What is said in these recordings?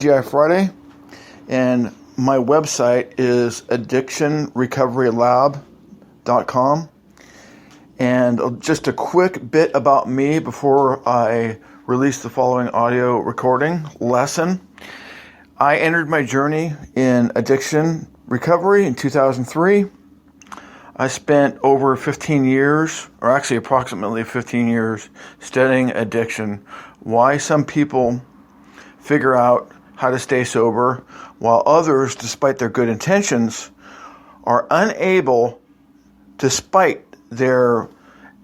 TGI Friday, and my website is addictionrecoverylab.com. And just a quick bit about me before I release the following audio recording lesson. I entered my journey in addiction recovery in 2003. I spent over 15 years, or actually approximately 15 years, studying addiction, why some people figure out how to stay sober, while others, despite their good intentions, are unable, despite their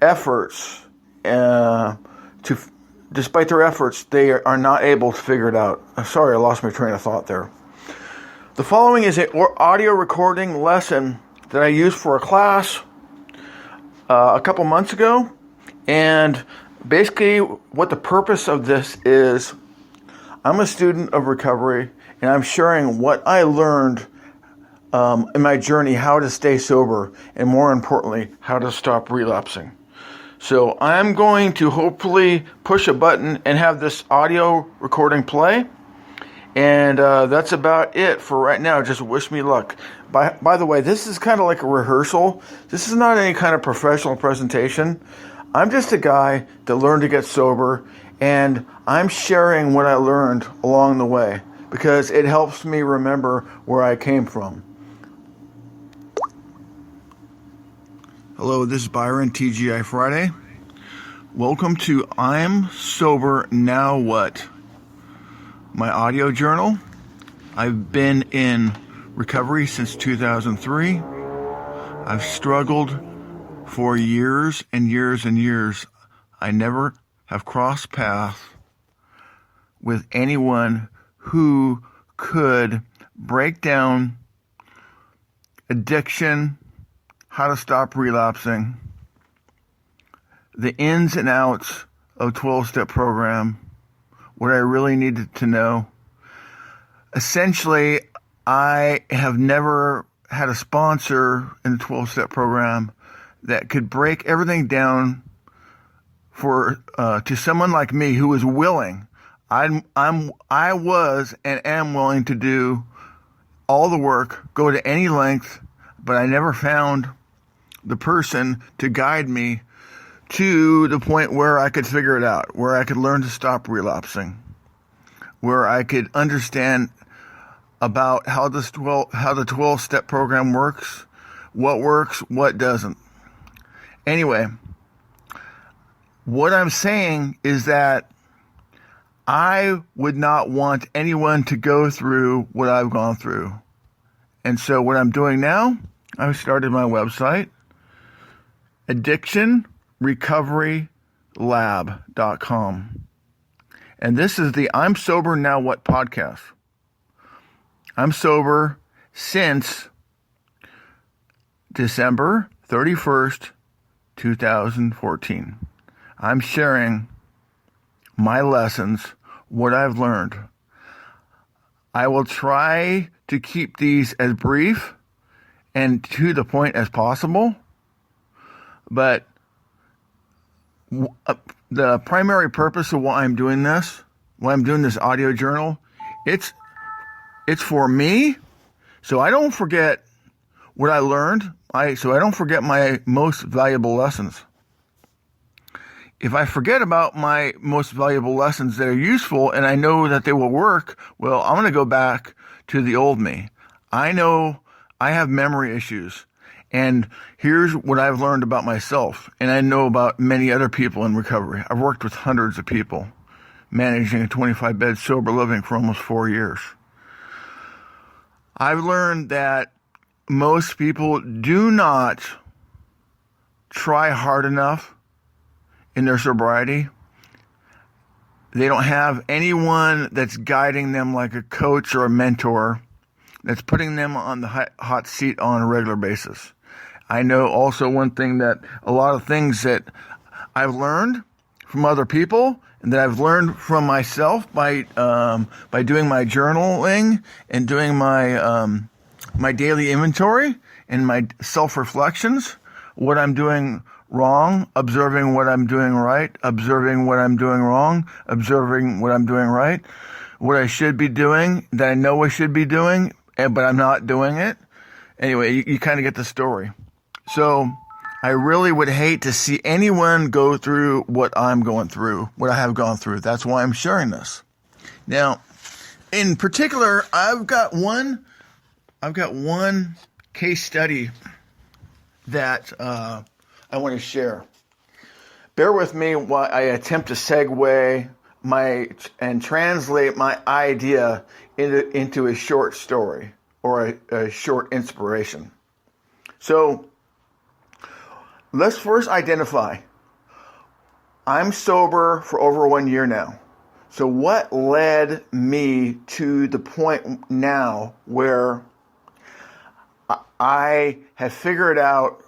efforts, they are not able to figure it out. Sorry, I lost my train of thought there. The following is an audio recording lesson that I used for a class a couple months ago, and basically what the purpose of this is. I'm a student of recovery, and I'm sharing what I learned in my journey, how to stay sober, and more importantly, how to stop relapsing. So I'm going to hopefully push a button and have this audio recording play, and that's about it for right now. Just wish me luck. By the way, this is kind of like a rehearsal. This is not any kind of professional presentation. I'm just a guy that learned to get sober, and I'm sharing what I learned along the way because it helps me remember where I came from. Hello, this is Byron TGI Friday. Welcome to I'm Sober Now What? My audio journal. I've been in recovery since 2003. I've struggled for years and years and years. I never have crossed paths with anyone who could break down addiction, how to stop relapsing, the ins and outs of 12-step program, what I really needed to know. Essentially, I have never had a sponsor in the 12-step program that could break everything down for to someone like me who was willing. I was and am willing to do all the work, go to any length, but I never found the person to guide me to the point where I could figure it out, where I could learn to stop relapsing, where I could understand about how the 12-step program works, what doesn't. Anyway, what I'm saying is that I would not want anyone to go through what I've gone through. And so what I'm doing now, I've started my website, addictionrecoverylab.com. And this is the I'm Sober Now What podcast. I'm sober since December 31st, 2014. I'm sharing my lessons, what I've learned. I will try to keep these as brief and to the point as possible, but the primary purpose of why I'm doing this audio journal, it's for me, so I don't forget what I learned, so I don't forget my most valuable lessons. If I forget about my most valuable lessons that are useful and I know that they will work, well, I'm going to go back to the old me. I know I have memory issues, and here's what I've learned about myself, and I know about many other people in recovery. I've worked with hundreds of people, managing a 25-bed sober living for almost 4 years. I've learned that most people do not try hard enough in their sobriety. They don't have anyone that's guiding them like a coach or a mentor that's putting them on the hot seat on a regular basis. I know also one thing, that a lot of things that I've learned from other people and that I've learned from myself by doing my journaling and doing my daily inventory and my self-reflections, what I'm doing wrong, observing what I'm doing right, observing what I'm doing wrong, observing what I'm doing right. what I should be doing, that I know I should be doing, but I'm not doing it. Anyway, you kind of get the story. So I really would hate to see anyone go through what I'm going through, what I have gone through. That's why I'm sharing this. Now, in particular, I've got one case study that I want to share. Bear with me while I attempt to segue and translate my idea into a short story or a short inspiration. So let's first identify. I'm sober for over 1 year now. So what led me to the point now where I have figured out,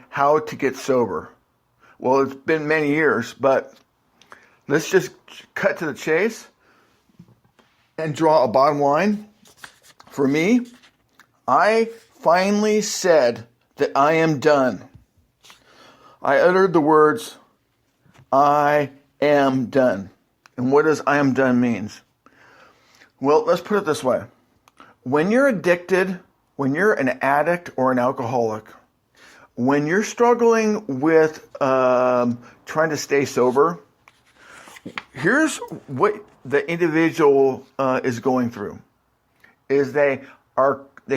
how to get sober? Well, it's been many years, but let's just cut to the chase and draw a bottom line. For me, I finally said that I am done. I uttered the words, I am done. And what does I am done means? Well, let's put it this way. When you're addicted, when you're an addict or an alcoholic, when you're struggling with trying to stay sober, here's what the individual is going through. Is they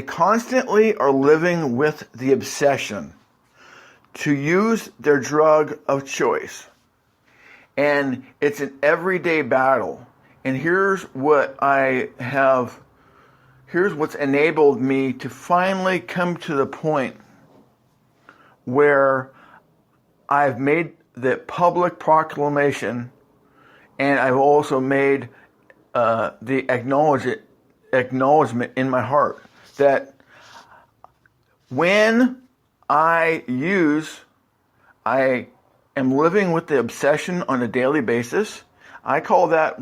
constantly are living with the obsession to use their drug of choice. And it's an everyday battle. And here's what's enabled me to finally come to the point where I've made the public proclamation, and I've also made the acknowledgement in my heart that when I am living with the obsession on a daily basis. I call that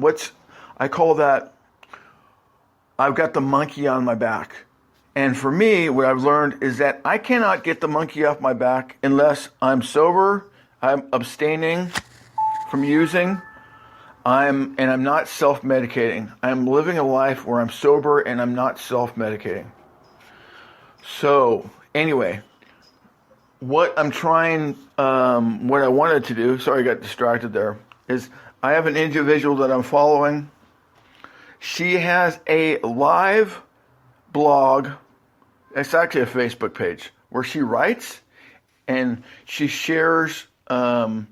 I've got the monkey on my back. And for me, what I've learned is that I cannot get the monkey off my back unless I'm sober, I'm abstaining from using, I'm not self-medicating. I'm living a life where I'm sober and I'm not self-medicating. So anyway, what I wanted to do, sorry I got distracted there, is I have an individual that I'm following. She has a live blog, it's actually a Facebook page, where she writes and she shares her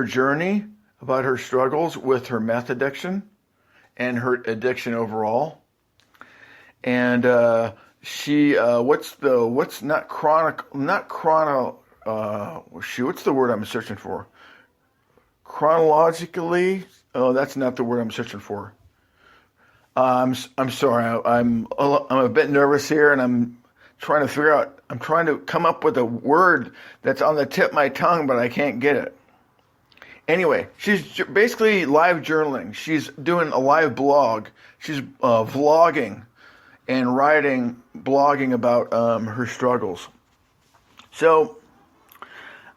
journey about her struggles with her meth addiction and her addiction overall. And what's the word I'm searching for? Chronologically, that's not the word I'm searching for. I'm sorry, I'm a bit nervous here, and I'm trying to come up with a word that's on the tip of my tongue, but I can't get it. Anyway, she's basically live journaling. She's doing a live blog. She's vlogging and blogging about her struggles. So,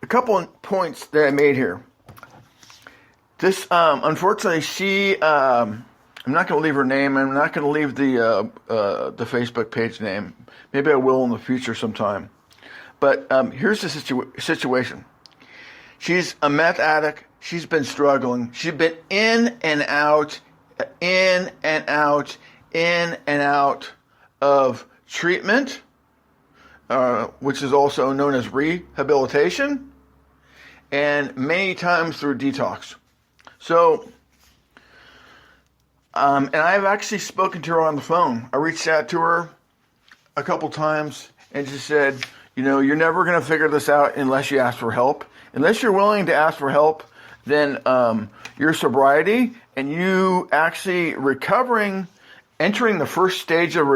a couple of points that I made here. This, unfortunately, I'm not going to leave her name. I'm not going to leave the Facebook page name. Maybe I will in the future sometime. But here's the situation. She's a meth addict. She's been struggling. She's been in and out of treatment, which is also known as rehabilitation, and many times through detox. So, and I've actually spoken to her on the phone. I reached out to her a couple times and she said, you're never going to figure this out unless you ask for help. Unless you're willing to ask for help, then your sobriety and you actually entering the first stage of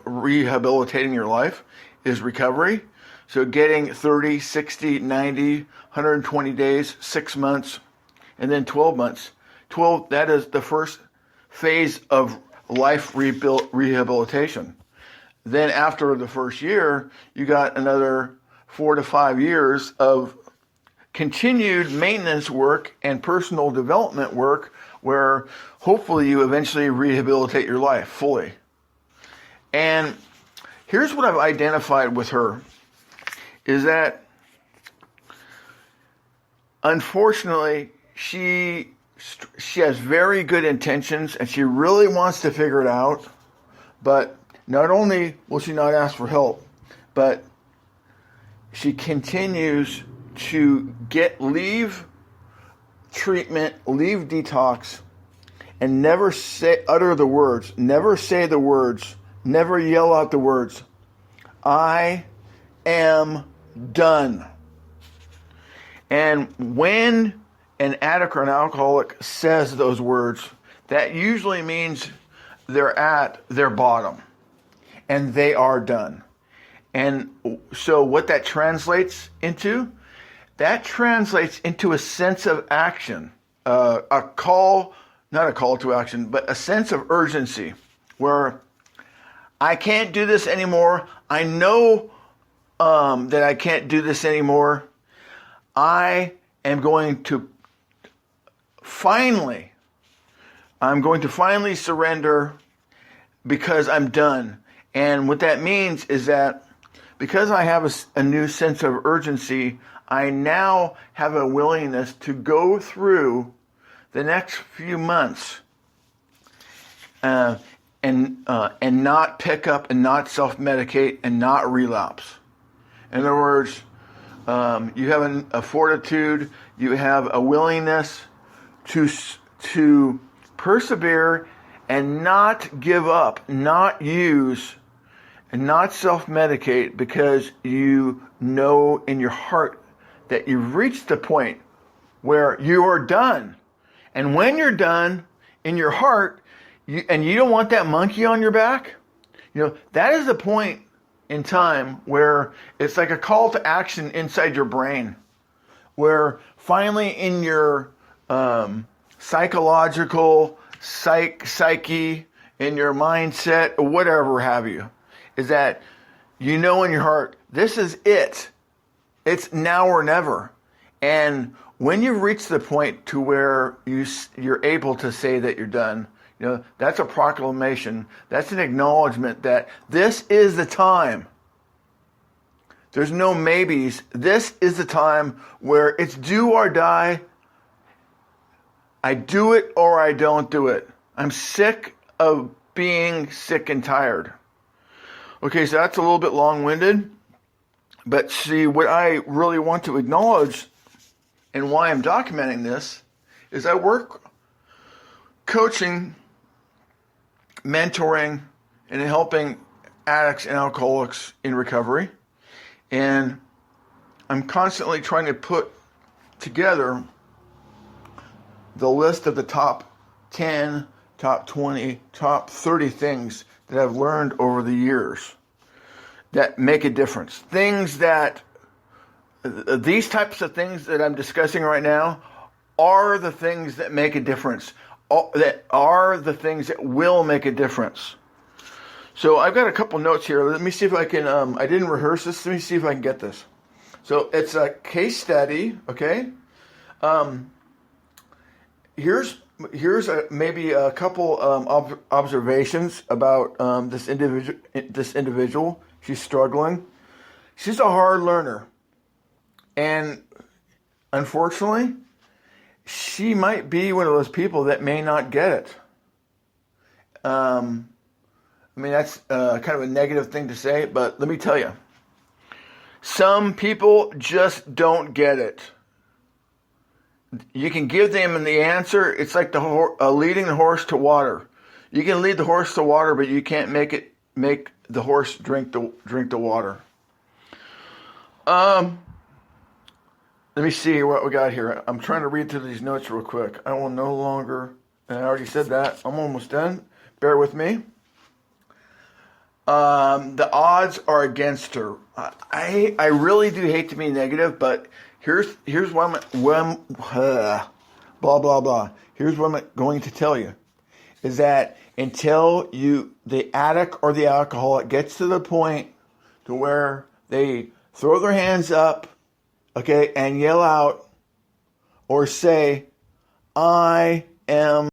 rehabilitating your life is recovery. So getting 30, 60, 90, 120 days, 6 months, and then 12 months. 12, that is the first phase of life rehabilitation. Then after the first year, you got another 4 to 5 years of continued maintenance work and personal development work where hopefully you eventually rehabilitate your life fully. And here's what I've identified with her is that unfortunately she has very good intentions and she really wants to figure it out, but not only will she not ask for help, but she continues to leave treatment, leave detox, and never utter the words, never say the words, never yell out the words, I am done. And when an addict or an alcoholic says those words, that usually means they're at their bottom and they are done. And so what that translates into a sense of action, not a call to action, but a sense of urgency where I can't do this anymore. I know that I can't do this anymore. I am going to finally surrender because I'm done. And what that means is that because I have a new sense of urgency, I now have a willingness to go through the next few months and not pick up and not self-medicate and not relapse. In other words, you have a fortitude, you have a willingness to persevere and not give up, not use, and not self-medicate because you know in your heart that you've reached the point where you are done. And when you're done in your heart, and you don't want that monkey on your back, that is the point in time where it's like a call to action inside your brain, where finally in your psychological psyche, in your mindset, or whatever have you, is that in your heart, this is it. It's now or never. And when you reach the point to where you're able to say that you're done, that's a proclamation. That's an acknowledgement that this is the time. There's no maybes. This is the time where it's do or die. I do it or I don't do it. I'm sick of being sick and tired. Okay, so that's a little bit long-winded. But see, what I really want to acknowledge and why I'm documenting this is I work coaching, mentoring, and helping addicts and alcoholics in recovery. And I'm constantly trying to put together the list of the top 10, top 20, top 30 things that I've learned over the years that make a difference. Things that, these types of things that I'm discussing right now are the things that make a difference, that are the things that will make a difference. So I've got a couple notes here. Let me see if I can, I didn't rehearse this. Let me see if I can get this. So it's a case study, okay? Here's maybe a couple observations about this individual. She's struggling. She's a hard learner. And unfortunately, she might be one of those people that may not get it. That's kind of a negative thing to say, but let me tell you. Some people just don't get it. You can give them the answer. It's like leading the horse to water. You can lead the horse to water, but you can't make the horse drink the water. Let me see what we got here. I'm trying to read through these notes real quick. I will no longer, and I already said that. I'm almost done. Bear with me. The odds are against her. I really do hate to be negative, but here's what blah, blah, blah. Here's what I'm going to tell you. Is that until the addict or the alcoholic gets to the point to where they throw their hands up, okay, and yell out, or say, I am